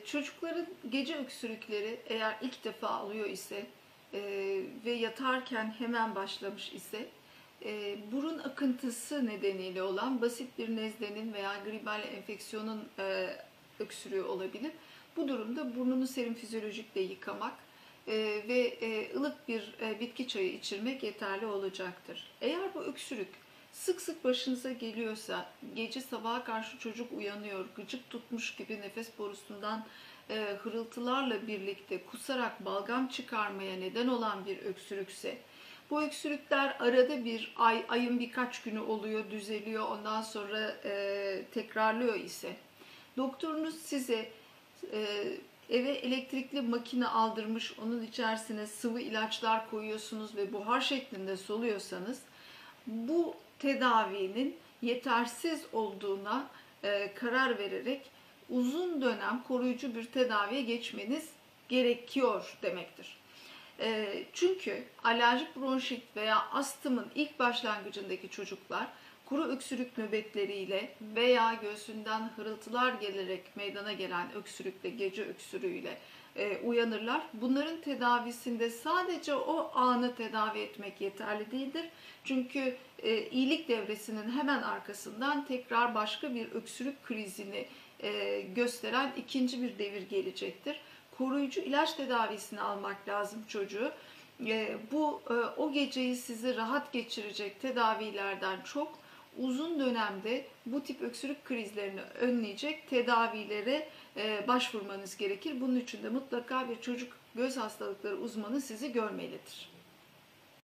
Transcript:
Çocukların gece öksürükleri eğer ilk defa alıyor ise ve yatarken hemen başlamış ise burun akıntısı nedeniyle olan basit bir nezlenin veya gribal enfeksiyonun öksürüğü olabilir. Bu durumda burnunu serum fizyolojikle yıkamak ve ılık bir bitki çayı içirmek yeterli olacaktır. Eğer bu öksürük sık sık başınıza geliyorsa, gece sabaha karşı çocuk uyanıyor, gıcık tutmuş gibi nefes borusundan hırıltılarla birlikte kusarak balgam çıkarmaya neden olan bir öksürükse, bu öksürükler arada bir ayın birkaç günü oluyor, düzeliyor, ondan sonra tekrarlıyor ise, doktorunuz size e, eve elektrikli makine aldırmış, onun içerisine sıvı ilaçlar koyuyorsunuz ve buhar şeklinde soluyorsanız, bu tedavinin yetersiz olduğuna karar vererek uzun dönem koruyucu bir tedaviye geçmeniz gerekiyor demektir. Çünkü alerjik bronşit veya astımın ilk başlangıcındaki çocuklar kuru öksürük nöbetleriyle veya göğsünden hırıltılar gelerek meydana gelen öksürükle, gece öksürüğüyle uyanırlar. Bunların tedavisinde sadece o anı tedavi etmek yeterli değildir. Çünkü iyilik devresinin hemen arkasından tekrar başka bir öksürük krizini gösteren ikinci bir devir gelecektir. Koruyucu ilaç tedavisini almak lazım çocuğu. Bu o geceyi sizi rahat geçirecek tedavilerden çok uzun dönemde bu tip öksürük krizlerini önleyecek tedavilere başvurmanız gerekir. Bunun için de mutlaka bir çocuk göz hastalıkları uzmanı sizi görmelidir.